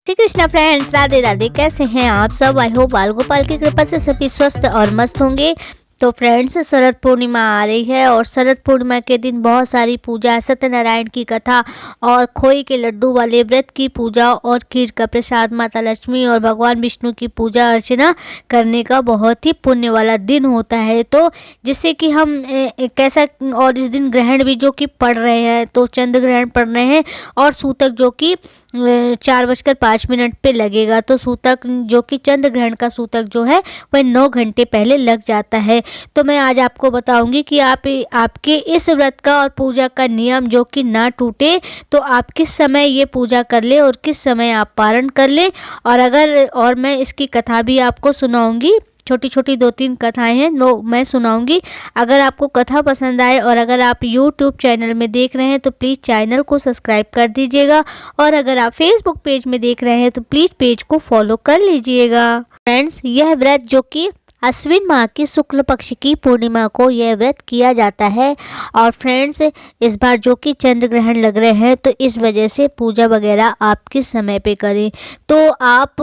Shri Krishna friends, Radhe Radhe. कैसे हैं आप सब? आई होप बाल गोपाल की कृपा से सभी स्वस्थ और मस्त होंगे। तो फ्रेंड्स, शरद पूर्णिमा आ रही है और शरद पूर्णिमा के दिन बहुत सारी पूजा, सत्यनारायण की कथा और खोए के लड्डू वाले व्रत की पूजा और खीर का प्रसाद, माता लक्ष्मी और भगवान विष्णु की पूजा अर्चना करने का बहुत ही पुण्य वाला दिन होता है। तो जिससे कि हम कैसा, और इस दिन ग्रहण भी जो कि पड़ रहे हैं, तो चंद्र ग्रहण पड़ रहे हैं और सूतक जो कि 4:05 पे लगेगा। तो सूतक जो कि चंद्र ग्रहण का सूतक जो है वह 9 घंटे पहले लग जाता है। तो मैं आज आपको बताऊंगी कि आपके इस व्रत का और पूजा का नियम जो कि ना टूटे, तो आप किस समय ये पूजा कर ले और किस समय आप पारण कर ले। और मैं इसकी कथा भी आपको सुनाऊंगी। छोटी छोटी 2-3 कथाएं हैं मैं सुनाऊंगी। अगर आपको कथा पसंद आए और अगर आप YouTube चैनल में देख रहे हैं तो प्लीज़ चैनल को सब्सक्राइब कर दीजिएगा, और अगर आप Facebook पेज में देख रहे हैं तो प्लीज़ पेज को फॉलो कर लीजिएगा। फ्रेंड्स, यह व्रत जो कि अश्विन माह की शुक्ल पक्ष की पूर्णिमा को यह व्रत किया जाता है। और फ्रेंड्स, इस बार जो कि चंद्र ग्रहण लग रहे हैं, तो इस वजह से पूजा वगैरह आप किस समय पे करें। तो आप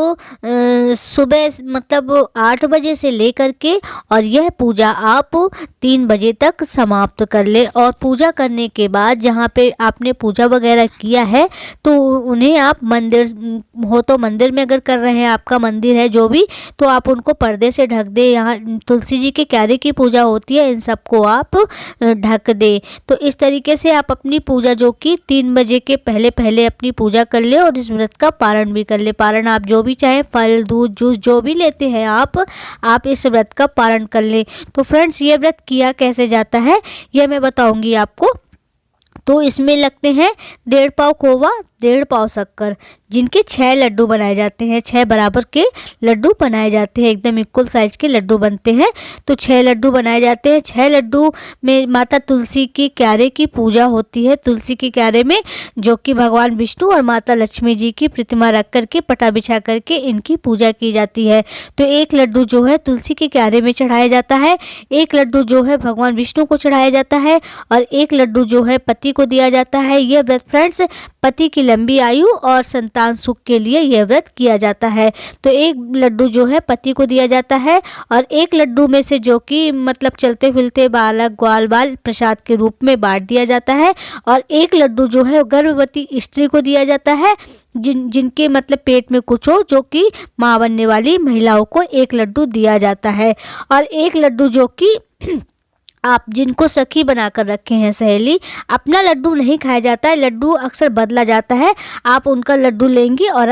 सुबह मतलब 8 बजे से लेकर के और यह पूजा आप 3 बजे तक समाप्त कर ले। और पूजा करने के बाद जहाँ पे आपने पूजा वगैरह किया है, तो उन्हें आप मंदिर हो तो मंदिर में, अगर कर रहे हैं आपका मंदिर है जो भी, तो आप उनको पर्दे से ढक दे। यहाँ तुलसी जी के क्यारे की पूजा होती है, इन सबको आप ढक दे। तो इस तरीके से आप अपनी पूजा जो कि 3 बजे के पहले पहले अपनी पूजा कर ले और इस व्रत का पारण भी कर ले। पारण आप जो भी चाहें, फल, दूध, जूस जो भी लेते हैं आप इस व्रत का पारण कर ले। तो फ्रेंड्स, ये व्रत किया कैसे जाता है यह मैं बताऊंगी आपको। तो इसमें लगते हैं 1.5 पाव खोवा, 1.5 पाव शक्कर, जिनके 6 लड्डू बनाए जाते हैं। 6 बराबर के लड्डू बनाए जाते हैं, एकदम इक्वल साइज के लड्डू बनते हैं। तो 6 लड्डू बनाए जाते हैं। 6 लड्डू में माता तुलसी की क्यारे की पूजा होती है। तुलसी के क्यारे में जो कि भगवान विष्णु और माता लक्ष्मी जी की प्रतिमा रख करके, पटा बिछा करके इनकी पूजा की जाती है। तो 1 लड्डू जो है तुलसी के क्यारे में चढ़ाया जाता है, 1 लड्डू जो है भगवान विष्णु को चढ़ाया जाता है और 1 लड्डू जो है पति को दिया जाता है। यह व्रत फ्रेंड्स पति की लंबी आयु और संतान सुख के लिए यह व्रत किया जाता है। तो 1 लड्डू जो है पति को दिया जाता है और 1 लड्डू में से जो कि मतलब चलते फिरते बालक, ग्वाल बाल प्रसाद के रूप में बांट दिया जाता है। और 1 लड्डू जो है गर्भवती स्त्री को दिया जाता है, जिनके मतलब पेट में कुछ हो, जो कि मां बनने वाली महिलाओं को 1 लड्डू दिया जाता है। और 1 लड्डू जो कि आप जिनको सखी बनाकर रखे हैं, सहेली, अपना लड्डू नहीं खाया जाता है, लड्डू अक्सर बदला जाता है। आप उनका लड्डू लेंगे और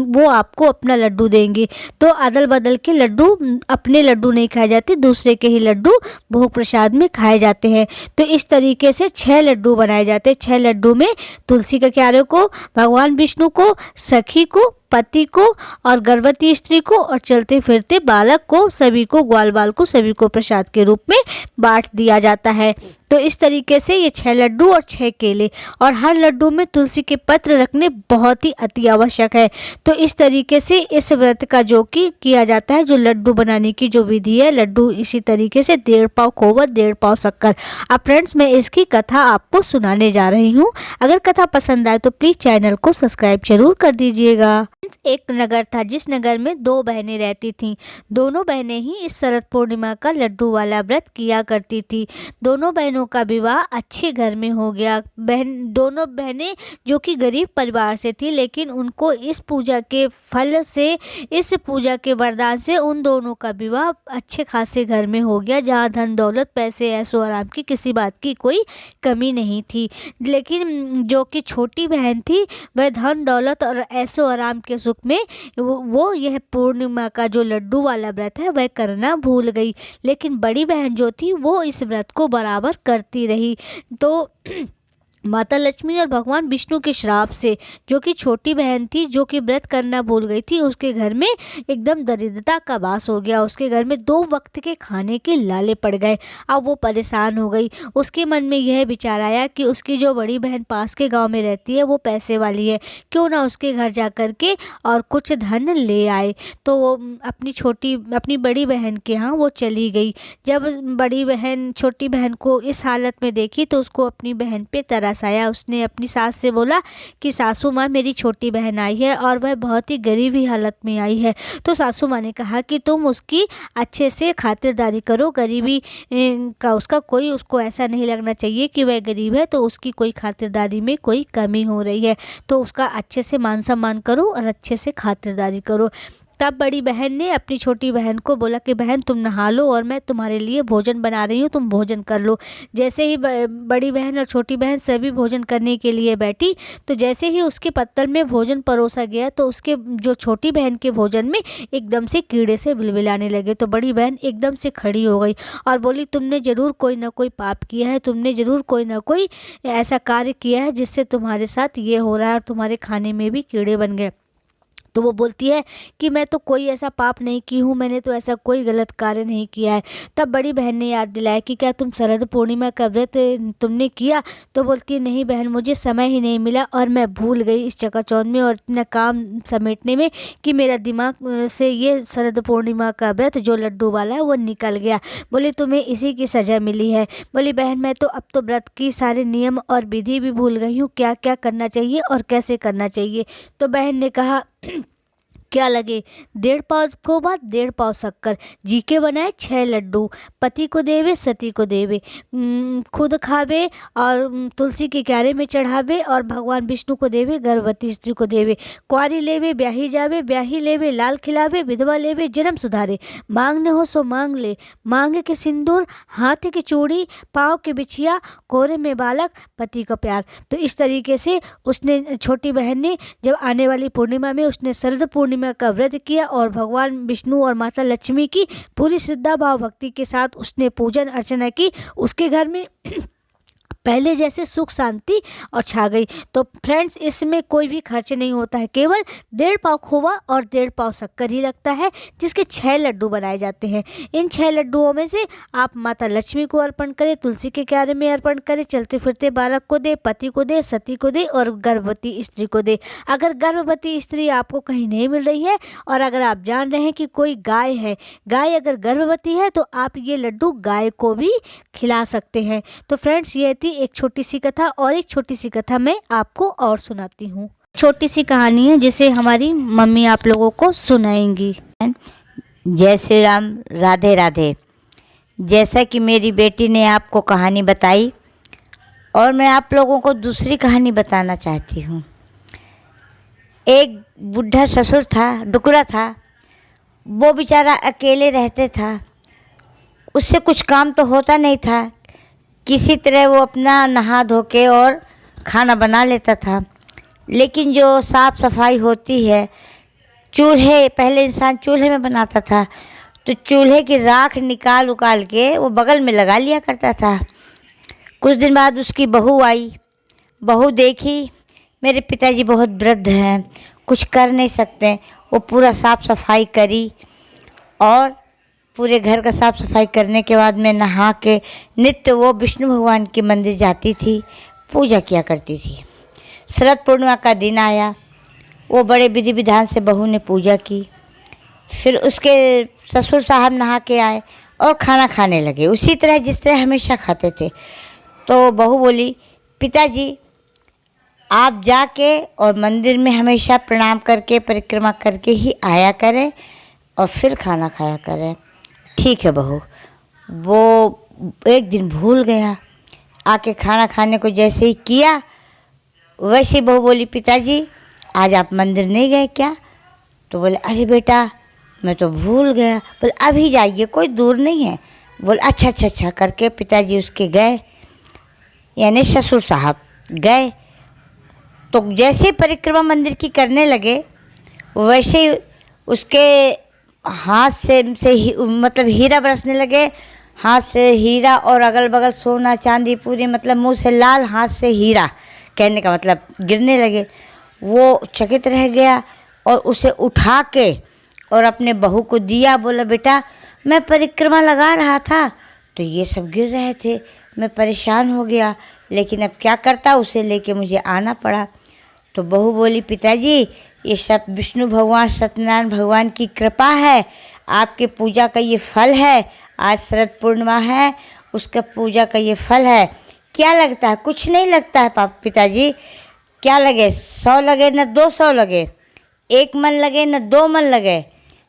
वो आपको अपना लड्डू देंगे। तो अदल बदल के लड्डू, अपने लड्डू नहीं खाए जाते, दूसरे के ही लड्डू भोग प्रसाद में खाए जाते हैं। तो इस तरीके से 6 लड्डू बनाए जाते हैं। 6 लड्डू में तुलसी के क्यारे को, भगवान विष्णु को, सखी को, पति को और गर्भवती स्त्री को और चलते फिरते बालक को, सभी को, ग्वाल बाल को, सभी को प्रसाद के रूप में बांट दिया जाता है। तो इस तरीके से ये 6 लड्डू और 6 केले, और हर लड्डू में तुलसी के पत्र रखने बहुत ही अति आवश्यक है। तो इस तरीके से इस व्रत का जो कि किया जाता है, जो लड्डू बनाने की जो विधि है, लड्डू इसी तरीके से 1.5 पाव खोवा, 1.5 पाव शक्कर। अब फ्रेंड्स, मैं इसकी कथा आपको सुनाने जा रही हूँ। अगर कथा पसंद आए तो प्लीज़ चैनल को सब्सक्राइब जरूर कर दीजिएगा। एक नगर था जिस नगर में 2 बहनें रहती थीं। दोनों बहनें ही इस शरद पूर्णिमा का लड्डू वाला व्रत किया करती थी। दोनों बहनों का विवाह अच्छे घर में हो गया। दोनों बहनें जो कि गरीब परिवार से थी, लेकिन उनको इस पूजा के फल से, इस पूजा के वरदान से उन दोनों का विवाह अच्छे खासे घर में हो गया, जहाँ धन दौलत, पैसे, ऐशो आराम की किसी बात की कोई कमी नहीं थी। लेकिन जो कि छोटी बहन थी, वह धन दौलत और ऐशो आराम के सुख में वो यह पूर्णिमा का जो लड्डू वाला व्रत है वह करना भूल गई। लेकिन बड़ी बहन जो थी वो इस व्रत को बराबर करती रही। तो माता लक्ष्मी और भगवान विष्णु के श्राप से जो कि छोटी बहन थी, जो कि व्रत करना भूल गई थी, उसके घर में एकदम दरिद्रता का वास हो गया। उसके घर में 2 वक्त के खाने के लाले पड़ गए। अब वो परेशान हो गई। उसके मन में यह विचार आया कि उसकी जो बड़ी बहन पास के गांव में रहती है, वो पैसे वाली है, क्यों ना उसके घर जा कर के और कुछ धन ले आए। तो वो अपनी बड़ी बहन के यहाँ वो चली गई। जब बड़ी बहन छोटी बहन को इस हालत में देखी तो उसको अपनी बहन पे तरस पास आया। उसने अपनी सास से बोला कि सासू माँ, मेरी छोटी बहन आई है और वह बहुत ही गरीबी हालत में आई है। तो सासू माँ ने कहा कि तुम उसकी अच्छे से खातिरदारी करो, गरीबी का उसको ऐसा नहीं लगना चाहिए कि वह गरीब है तो उसकी कोई खातिरदारी में कोई कमी हो रही है, तो उसका अच्छे से मान सम्मान करो और अच्छे से खातिरदारी करो। तब बड़ी बहन ने अपनी छोटी बहन को बोला कि बहन तुम नहा लो और मैं तुम्हारे लिए भोजन बना रही हूँ, तुम भोजन कर लो। जैसे ही बड़ी बहन और छोटी बहन सभी भोजन करने के लिए बैठी, तो जैसे ही उसके पत्तल में भोजन परोसा गया तो उसके जो छोटी बहन के भोजन में एकदम से कीड़े से बिलबिलाने लगे। तो बड़ी बहन एकदम से खड़ी हो गई और बोली, तुमने ज़रूर कोई ना कोई पाप किया है, तुमने ज़रूर कोई ना कोई ऐसा कार्य किया है जिससे तुम्हारे साथ ये हो रहा है और तुम्हारे खाने में भी कीड़े बन गए। तो वो बोलती है कि मैं तो कोई ऐसा पाप नहीं की हूँ, मैंने तो ऐसा कोई गलत कार्य नहीं किया है। तब बड़ी बहन ने याद दिलाया कि क्या तुम शरद पूर्णिमा का व्रत तुमने किया? तो बोलती है, नहीं बहन, मुझे समय ही नहीं मिला और मैं भूल गई इस चकाचौंध में और इतना काम समेटने में कि मेरा दिमाग से ये शरद पूर्णिमा का व्रत जो लड्डू वाला है वो निकल गया। बोली, तुम्हें इसी की सज़ा मिली है। बोली, बहन मैं तो अब तो व्रत की सारे नियम और विधि भी भूल गई हूँ, क्या क्या करना चाहिए और कैसे करना चाहिए। तो बहन ने कहा, क्या लगे, 1.5 पाव खोबा 1.5 पाव शक्कर, जी के बनाए 6 लड्डू, पति को देवे सती को देवे, खुद खावे और तुलसी के क्यारे में चढ़ावे और भगवान विष्णु को देवे, गर्भवती स्त्री को देवे, कुंवारी लेवे ब्याही जावे, ब्याही लेवे लाल खिलावे, विधवा लेवे जन्म सुधारे, मांगने हो सो मांग ले, मांगे के सिंदूर, हाथ के चूड़ी, पाँव के बिछिया, कोरे में बालक, पति का प्यार। तो इस तरीके से उसने, छोटी बहन ने, जब आने वाली पूर्णिमा में उसने शरद पूर्णिमा का व्रत किया और भगवान विष्णु और माता लक्ष्मी की पूरी श्रद्धा भाव भक्ति के साथ उसने पूजन अर्चना की। उसके घर में पहले जैसे सुख शांति और छा गई। तो फ्रेंड्स, इसमें कोई भी खर्च नहीं होता है, केवल 1.5 पाव खोवा और 1.5 पाव शक्कर ही लगता है, जिसके 6 लड्डू बनाए जाते हैं। इन 6 लड्डुओं में से आप माता लक्ष्मी को अर्पण करें, तुलसी के क्यारे में अर्पण करें, चलते फिरते बालक को दे, पति को दे, सती को दे और गर्भवती स्त्री को दे। अगर गर्भवती स्त्री आपको कहीं नहीं मिल रही है और अगर आप जान रहे हैं कि कोई गाय है, गाय अगर गर्भवती है, तो आप ये लड्डू गाय को भी खिला सकते हैं। तो फ्रेंड्स, ये थी एक छोटी सी कथा और एक छोटी सी कथा मैं आपको और सुनाती हूँ। छोटी सी कहानी है जिसे हमारी मम्मी आप लोगों को सुनाएंगी। जय श्री राम, राधे राधे। जैसा कि मेरी बेटी ने आपको कहानी बताई और मैं आप लोगों को दूसरी कहानी बताना चाहती हूँ। एक बुढ़ा ससुर था, डुकरा था, वो बेचारा अकेले रहते था, उससे कुछ काम तो होता नहीं था, किसी तरह वो अपना नहा धो के और खाना बना लेता था। लेकिन जो साफ़ सफाई होती है, चूल्हे, पहले इंसान चूल्हे में बनाता था, तो चूल्हे की राख निकाल उकाल के वो बगल में लगा लिया करता था। कुछ दिन बाद उसकी बहू आई, बहू देखी मेरे पिताजी बहुत वृद्ध हैं, कुछ कर नहीं सकते, वो पूरा साफ़ सफाई करी और पूरे घर का साफ़ सफाई करने के बाद में नहा के नित्य वो विष्णु भगवान के मंदिर जाती थी, पूजा किया करती थी। शरद पूर्णिमा का दिन आया, वो बड़े विधि विधान से बहू ने पूजा की। फिर उसके ससुर साहब नहा के आए और खाना खाने लगे उसी तरह जिस तरह हमेशा खाते थे। तो बहू बोली, पिताजी आप जाके और मंदिर में हमेशा प्रणाम करके परिक्रमा करके ही आया करें और फिर खाना खाया करें। ठीक है बहू। वो एक दिन भूल गया, आके खाना खाने को जैसे ही किया वैसे ही बहू बोली, पिताजी आज आप मंदिर नहीं गए क्या? तो बोले, अरे बेटा मैं तो भूल गया। बोले, अभी जाइए, कोई दूर नहीं है। बोले, अच्छा अच्छा अच्छा करके पिताजी उसके गए, यानी ससुर साहब गए। तो जैसे परिक्रमा मंदिर की करने लगे वैसे ही उसके हाथ से मतलब हीरा बरसने लगे, हाथ से हीरा और अगल बगल सोना चांदी पूरी, मतलब मुंह से लाल, हाथ से हीरा, कहने का मतलब गिरने लगे। वो चकित रह गया और उसे उठा के और अपने बहू को दिया। बोला, बेटा मैं परिक्रमा लगा रहा था तो ये सब गिर रहे थे, मैं परेशान हो गया, लेकिन अब क्या करता, उसे लेके मुझे आना पड़ा। तो बहू बोली, पिताजी ये सब विष्णु भगवान सत्यनारायण भगवान की कृपा है, आपके पूजा का ये फल है। आज शरद पूर्णिमा है, उसका पूजा का ये फल है क्या लगता है? कुछ नहीं लगता है पिताजी। क्या लगे? 100 लगे न 200 लगे, 1 मन लगे न 2 मन लगे,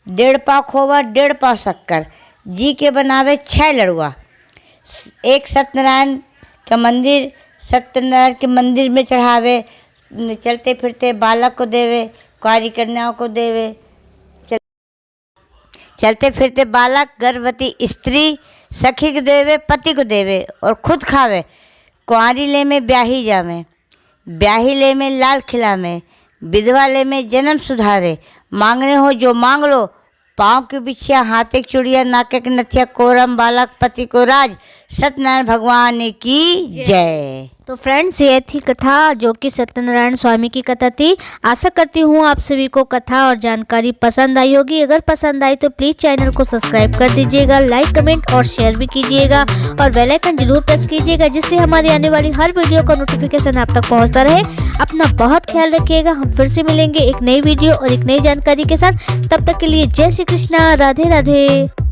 1.5 पाव खोवा 1.5 पाव शक्कर, जी के बनावे 6 लड़ुआ। एक सत्यनारायण का मंदिर, सत्यनारायण के मंदिर में चढ़ावे, चलते फिरते बालक को देवे, कुंवारी कन्याओं को देवे, चलते फिरते बालक गर्भवती स्त्री सखी को देवे, पति को देवे और खुद खावे। कुंवारी ले में ब्याही जामे, ब्याही ले में लाल खिला में, विधवा ले में जन्म सुधारे। मांगने हो जो मांग लो, पाँव की बिछिया, हाथे की चूड़िया, नाके की नथिया, कोरम बालक, पति को राज। सत्यनारायण भगवान की जय। तो फ्रेंड्स, ये थी कथा जो कि सत्यनारायण स्वामी की कथा थी। आशा करती हूँ आप सभी को कथा और जानकारी पसंद आई होगी। अगर पसंद आई तो प्लीज़ चैनल को सब्सक्राइब कर दीजिएगा, लाइक कमेंट और शेयर भी कीजिएगा और बेल आइकन जरूर प्रेस कीजिएगा, जिससे हमारी आने वाली हर वीडियो का नोटिफिकेशन आप तक पहुँचता रहे। अपना बहुत ख्याल रखिएगा। हम फिर से मिलेंगे एक नई वीडियो और एक नई जानकारी के साथ। तब तक के लिए जय श्री कृष्णा, राधे राधे।